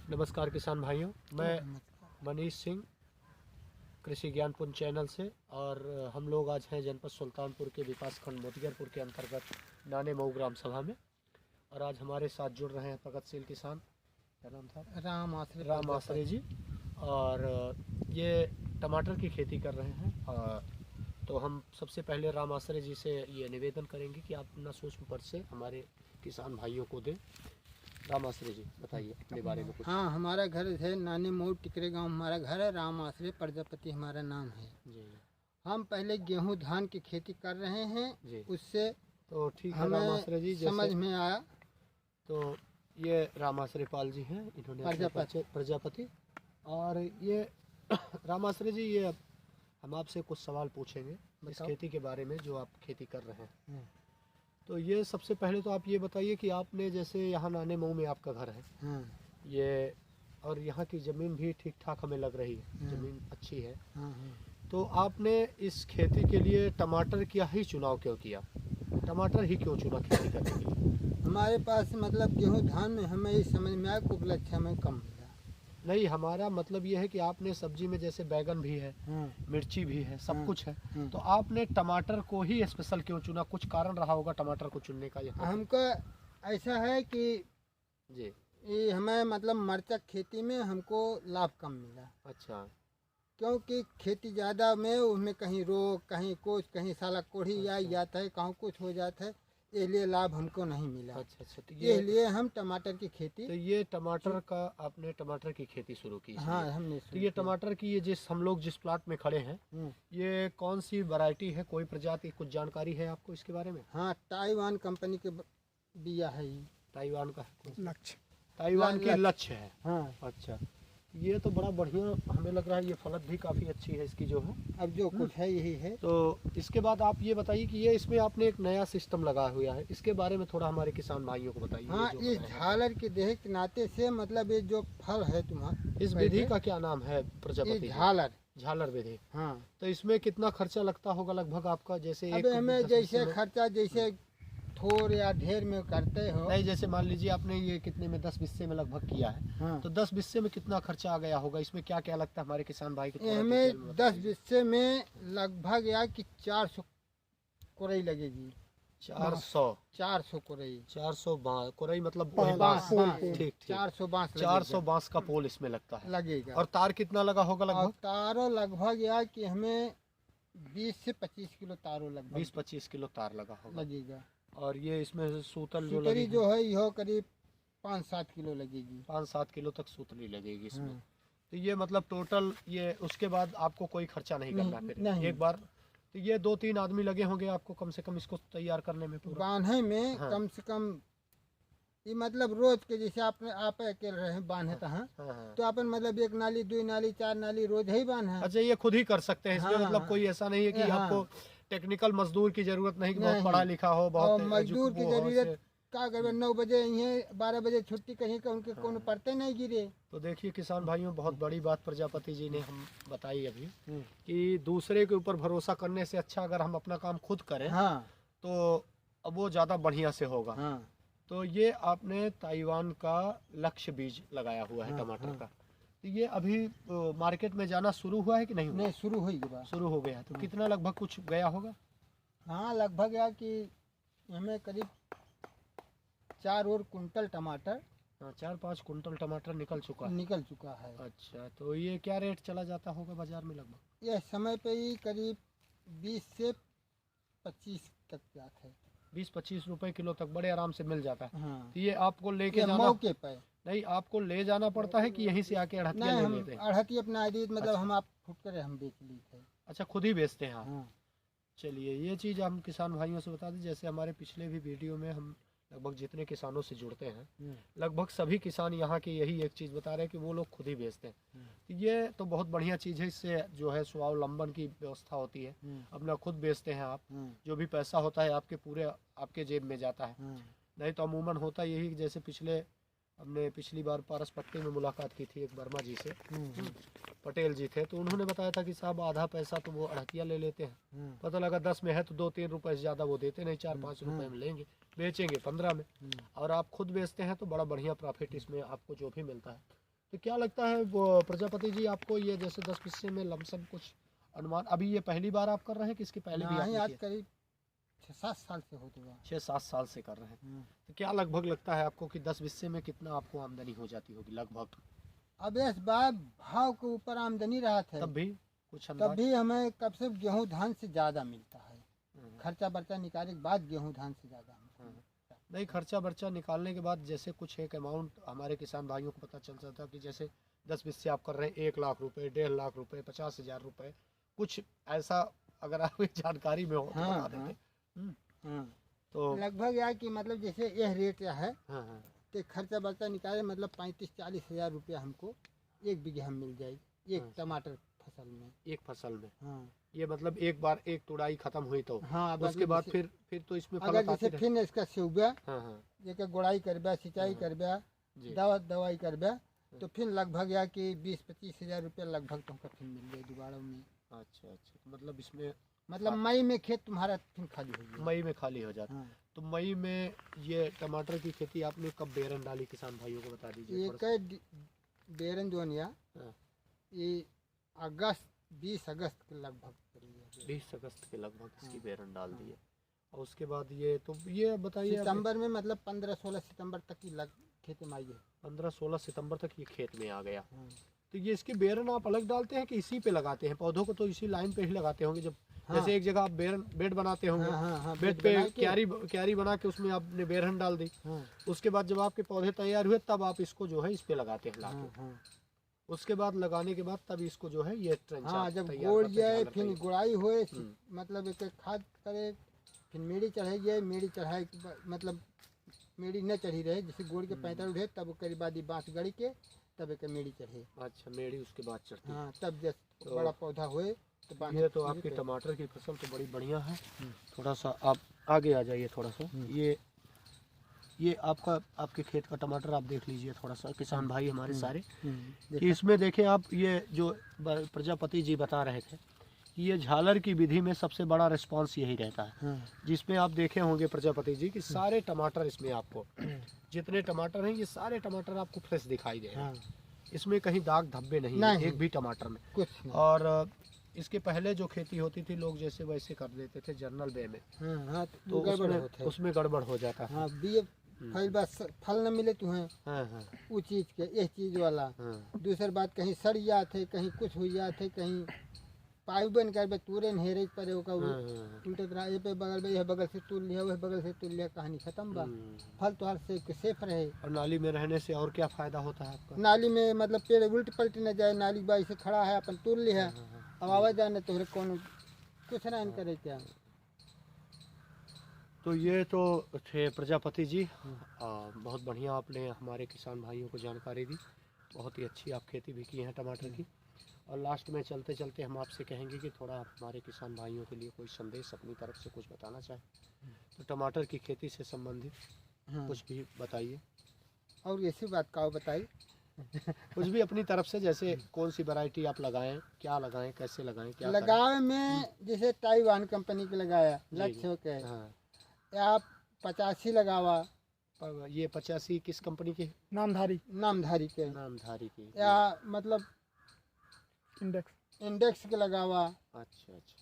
नमस्कार किसान भाइयों, मैं मनीष सिंह कृषि ज्ञानपुंज चैनल से। और हम लोग आज हैं जनपद सुल्तानपुर के विकास खंड मोतिगरपुर के अंतर्गत नाने मऊ ग्राम सभा में। और आज हमारे साथ जुड़ रहे हैं प्रगतिशील किसान, क्या नाम था? राम आसरे जी। और ये टमाटर की खेती कर रहे हैं। तो हम सबसे पहले राम आसरे जी से ये निवेदन करेंगे कि आप अपना सूक्ष्म परिचय हमारे किसान भाइयों को दें। राम आसरे जी बताइए अपने बारे में कुछ। हाँ, हमारा घर है नानी मऊ टिकरे गांव, हमारा घर है। राम आसरे प्रजापति हमारा नाम है जी। हम पहले गेहूं धान की खेती कर रहे हैं जी। उससे तो ठीक है राम आसरे जी, समझ में आया। तो ये राम आसरे पाल जी हैं, इन्होंने प्रजापति। और ये राम आसरे जी, ये हम आपसे कुछ सवाल पूछेंगे इस खेती के बारे में जो आप खेती कर रहे हैं। तो ये सबसे पहले तो आप ये बताइए कि आपने जैसे यहाँ नाने मऊ में आपका घर है ये, और यहाँ की ज़मीन भी ठीक ठाक हमें लग रही है, ज़मीन अच्छी है। तो आपने इस खेती के लिए टमाटर का ही चुनाव क्यों किया? टमाटर ही क्यों चुना खेती करने के लिए? हमारे पास मतलब गेहूं धान में हमें ये समझ में आया कि उपलक्ष्य हमें कम मिला। नहीं, हमारा मतलब ये है कि आपने सब्जी में जैसे बैगन भी है, मिर्ची भी है, सब कुछ है, तो आपने टमाटर को ही स्पेशल क्यों चुना? कुछ कारण रहा होगा टमाटर को चुनने का। हमको ऐसा है कि जी ये हमें मतलब मरचा खेती में हमको लाभ कम मिला। अच्छा, क्योंकि खेती ज़्यादा में उसमें कहीं रोग, कहीं कुछ, कहीं साला कोढ़ी आ जाता है, कहीं कुछ हो जाता है, इसलिए लाभ हमको नहीं मिला। अच्छा। तो इसलिए हम टमाटर की खेती। तो ये टमाटर का आपने टमाटर की खेती शुरू की? हाँ, हमने। तो ये टमाटर की ये हम लोग जिस प्लाट में खड़े हैं, ये कौन सी वैरायटी है, कोई प्रजाति, कुछ जानकारी है आपको इसके बारे में? हाँ, ताइवान कंपनी के बिया है ये। ताइवान का लक्ष्य, ताइवान की लक्ष्य है। हाँ। अच्छा, ये तो बड़ा बढ़िया हमें लग रहा है। ये फलत भी काफ़ी अच्छी है इसकी जो है। अब जो कुछ है यही है। तो इसके बाद आप ये बताइए कि ये इसमें आपने एक नया सिस्टम लगा हुआ है, इसके बारे में थोड़ा हमारे किसान भाइयों को बताइए। हाँ, इस झालर के देह के नाते से मतलब ये जो फल है तुम्हारा, इस विधि का क्या नाम है? प्रजापति झालर विधि। हाँ। तो इसमें कितना खर्चा लगता होगा लगभग आपका? जैसे अब हमें जैसे खर्चा जैसे थोड़ या ढेर में करते हो। नहीं, जैसे मान लीजिए आपने ये कितने में 10 बिस्से में लगभग किया है। हाँ। तो 10 बिस्से में कितना खर्चा आ गया होगा? इसमें क्या क्या लगता है हमारे किसान भाई को? हमें 10 बिस्से में लगभग या कि 400 कोरई लगेगी। 400 कोरई। 400 कोरई मतलब बांस। ठीक 400 बांस का पोल इसमें लगता है, लगेगा। और तार कितना लगा होगा लगभग? तारों लगभग या कि हमें 20 से 25 किलो तारों लगभग 20-25 किलो तार लगा होगा, लगेगा। और ये इसमें सूतल जो है यह करीब 5-7 किलो लगेगी। 5-7 किलो तक सूतली लगेगी इसमें। तो ये मतलब टोटल ये, उसके बाद आपको कोई खर्चा नहीं करना फिर नहीं। एक बार तो ये 2-3 आदमी लगे होंगे आपको कम से कम इसको तैयार करने में, बांधने में। हाँ। कम से कम ये मतलब रोज के जैसे आप अकेले रहे बांधे तो अपन मतलब 1 नाली 2 नाली 4 नाली रोज ही बांधे। अच्छा, ये खुद ही कर सकते हैं इसमें? मतलब कोई ऐसा नहीं है कि आपको टेक्निकल मजदूर की जरूरत नहीं, बहुत पढ़ा लिखा हो, बहुत मजदूर की जरूरत क्या कर? 9 बजे यहाँ 12 बजे छुट्टी कहीं का उनके कौन पढ़ते नहीं गिरे। तो देखिए किसान भाइयों, बहुत बड़ी बात प्रजापति जी ने हम बताई अभी कि दूसरे के ऊपर भरोसा करने से अच्छा अगर हम अपना काम खुद करें तो अब वो ज़्यादा बढ़िया से होगा। तो ये आपने ताइवान का लक्ष्य बीज लगाया हुआ है टमाटर का। तो ये अभी मार्केट में जाना शुरू हुआ है कि नहीं हुआ? नहीं, शुरू हो गया। तो कितना लगभग कुछ गया होगा? हाँ, लगभग या कि हमें करीब 4 और कुंटल टमाटर। 4-5 कुंटल टमाटर निकल चुका है। अच्छा, तो ये क्या रेट चला जाता होगा बाजार में लगभग? यह समय पे ही करीब 20 से 25 तक जाता है। 20-25 रुपए किलो तक बड़े आराम से मिल जाता है। हाँ। तो ये आपको लेके जाना मौके पे नहीं, आपको ले जाना पड़ता है कि यहीं से आके अड़हतिया ले लेते हैं? अड़हती अपना आदि मतलब अच्छा। हम आप फुट कर हम बेच ली थे। अच्छा, खुद ही बेचते हैं आप? हाँ। चलिए, ये चीज़ हम किसान भाइयों से बता दें, जैसे हमारे पिछले भी वीडियो में हम लगभग जितने किसानों से जुड़ते हैं लगभग सभी किसान यहाँ की यही एक चीज़ बता रहे हैं कि वो लोग खुद ही बेचते हैं। तो ये तो बहुत बढ़िया चीज़ है, इससे जो है स्वावलंबन की व्यवस्था होती है। अपना खुद बेचते हैं आप, जो भी पैसा होता है आपके पूरे आपके जेब में जाता है। नहीं तो अमूमन होता यही, जैसे हमने पिछली बार पारसपट्टी में मुलाकात की थी एक वर्मा जी से, पटेल जी थे, तो उन्होंने बताया था कि साहब आधा पैसा तो वो अड़हतिया ले लेते हैं। पता लगा 10 में है तो 2-3 रुपए से ज़्यादा वो देते नहीं, 4-5 रुपए में लेंगे, बेचेंगे 15 में। और आप खुद बेचते हैं तो बड़ा बढ़िया प्रॉफिट इसमें आपको जो भी मिलता है तो क्या लगता है वो प्रजापति जी आपको, ये जैसे 10 हिस्से में लमसम कुछ अनुमान, अभी ये पहली बार आप कर रहे हैं कि इसके पहले भी नहीं, आपने आज किया? करीब 6-7 साल से होते हुआ। 6-7 साल से कर रहे हैं। तो क्या लगभग लगता है आपको कि 10 हिस्से में कितना आपको आमदनी हो जाती होगी लगभग? अब इस बार भाव के ऊपर आमदनी रहा था, तब भी कुछ तब अंदाज? भी हमें कब से गेहूँ धान से ज़्यादा मिलता है। हम्म। खर्चा बर्चा निकालने के बाद गेहूँ धान से ज़्यादा हमको मिलता है। नहीं, खर्चा बर्चा निकालने के बाद जैसे कुछ एक अमाउंट हमारे किसान भाइयों को पता चल जाता है कि जैसे 10 हिस्से आप कर रहे हैं, 1 लाख रुपए, 1.5 लाख रुपए, 50,000 रुपए, कुछ ऐसा अगर आपकी जानकारी में हो तो हाँ, बता देते। हाँ। तो लगभग यार कि मतलब जैसे यह रेट है हाँ हाँ तो खर्चा बर्चा निकाले मतलब 35-40 हज़ार रुपया हमको 1 बीघे में मिल जाएगी, एक हाँ। टमाटर फसल में। एक फसल में हाँ ये मतलब एक बार एक तुड़ाई खत्म हुई तो हाँ, उसके मतलब बाद जैसे- फिर तो इसमें अगर फलत जैसे आती रहे। फिर इसका सेवबा हाँ हाँ जेके गोड़ाई करबा, सिंचाई हाँ। करबा, जी। दवाई करबा, तो फिर लगभग या कि 20-25 हज़ार रुपया लगभग तुमको फिर मिल जाए दोबारा में। अच्छा अच्छा, तो मतलब इसमें मतलब मई में खेत तुम्हारा फिर खाली हो गया। मई में खाली हो जाता। हाँ। तो मई में ये टमाटर की खेती आपने कब बेरन डाली, किसान भाइयों को बता दीजिए ये थोड़ा सा। कई बेरन जोनिया हाँ। ये अगस्त 20 अगस्त के लगभग करी है। 20 अगस्त के लगभग इसकी हाँ। बेरन डाल दी है। और उसके बाद ये तो ये बताइए आप, सितंबर में मतलब 15-16 सितंबर तक की खेत में आई है। 15-16 सितंबर तक ये खेत में आ गया। हाँ। तो ये इसकी बेरन आप अलग डालते हैं कि इसी पे लगाते हैं? पौधों को तो इसी लाइन पे ही लगाते होंगे, जब हाँ। जैसे एक जगह आप बेरन बेड बनाते होंगे, हाँ, हाँ, हाँ, बेड बेड पे बना के- क्यारी बना के उसमें आपने बेरन डाल दी। हाँ, उसके बाद जब आपके पौधे तैयार हुए तब आप इसको जो है इस पे लगाते हैं लाके। हाँ, हाँ। उसके बाद लगाने के बाद तब इसको जो है ये ट्रेंचर हाँ, जब तैयार गोड़ करते हैं, जाए झालर फिर तैयार। गुड़ाई होए, हम्म। मतलब एक खाद करे, फिर मेड़ी चढ़ाई जाए, मेड़ी चढ़ाई के मतलब मेड़ी न चढ़ी रहे, जैसे गोड़ के पैंतर उठे तब करीब बाद बाँस गड़ी के तब एक मेड़ी चढ़े। अच्छा, मेड़ी उसके बाद चढ़ती है। हाँ, तब जब तो बड़ा पौधा होए तो बाँधे ये तो फिर आपकी तो- टमाटर की फसल तो बड़ी बढ़िया है। थोड़ा सा आप आगे आ जाइए थोड़ा सा। ये आपके खेत का टमाटर आप देख लीजिए थोड़ा सा, किसान भाई हमारे सारे, कि इसमें देखें आप, ये जो प्रजापति जी बता रहे थे कि ये झालर की विधि में सबसे बड़ा रिस्पांस यही रहता है, हाँ, जिसमें आप देखे होंगे प्रजापति जी कि सारे टमाटर इसमें आपको जितने टमाटर हैं ये सारे टमाटर आपको फ्रेश दिखाई दे रहे हैं। हाँ, इसमें कहीं दाग धब्बे नहीं है नहीं। एक भी टमाटर में। कुछ नहीं। और इसके पहले जो खेती होती थी लोग जैसे वैसे कर देते थे जर्नल वे में, हाँ, हाँ, तो गड़बड़ होता है। उसमें गड़बड़ हो जाता है। हाँ, बीए फल बस फल न मिले तुम्हें हाँ हाँ वो चीज़ के, यह चीज़ वाला। हाँ दूसरी बात कहीं सड़ जाते, कहीं कुछ हो जाते, कहीं पाइप बन कर तूरे नहेरे पर हाँ, हाँ, उल्टे तरह ये पे बगल में, यह बगल से तुल लिया, वह बगल से तुल लिया, कहानी खत्म बा। फल तो हर से सेफ रहे। और नाली में रहने से और क्या फायदा होता है आपका? नाली में मतलब पेड़ उल्ट पलट न जाए, नाली बाई से खड़ा है अपन तुल लिया, अब आवाज जाने तो कौन कुछ ना करे क्या। तो ये तो थे प्रजापति जी, बहुत बढ़िया आपने हमारे किसान भाइयों को जानकारी दी, बहुत ही अच्छी आप खेती भी की है टमाटर की। और लास्ट में चलते चलते हम आपसे कहेंगे कि थोड़ा आप हमारे किसान भाइयों के लिए कोई संदेश अपनी तरफ से कुछ बताना चाहें तो टमाटर की खेती से संबंधित हाँ। कुछ भी बताइए। और ऐसी बात का बताई कुछ भी अपनी तरफ से, जैसे कौन सी वैरायटी आप लगाएं, क्या लगाएं, कैसे लगाएं, क्या लगावे में जैसे ताइवान कंपनी के लगाया जी, लक्ष्य के, करें? हाँ, आप 85 लगावा, पर ये 85 किस कंपनी की? नामधारी के, नामधारी की। या मतलब इंडेक्स के लगावा। अच्छा अच्छा,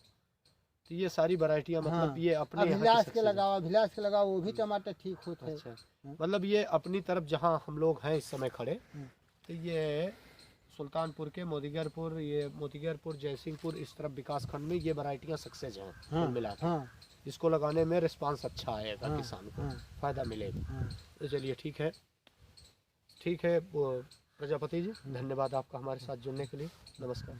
तो ये सारी वैरायटियां मतलब हाँ। ये अपने यहाँ की अभिलाष के success है। लगावा, अभिलाष के लगावा, वो भी टमाटर ठीक होते हैं। अच्छा, मतलब ये अपनी तरफ जहाँ हम लोग हैं इस समय खड़े, तो ये सुल्तानपुर के मोतीगरपुर जयसिंहपुर इस तरफ विकास खंड में ये वैरायटियां सक्सेस हैं कुल मिला के। हाँ, इसको लगाने में रिस्पांस अच्छा आएगा, हाँ, किसान को हाँ, फायदा मिलेगा। हाँ। तो चलिए ठीक है वो प्रजापति जी, धन्यवाद आपका हमारे साथ जुड़ने के लिए। नमस्कार।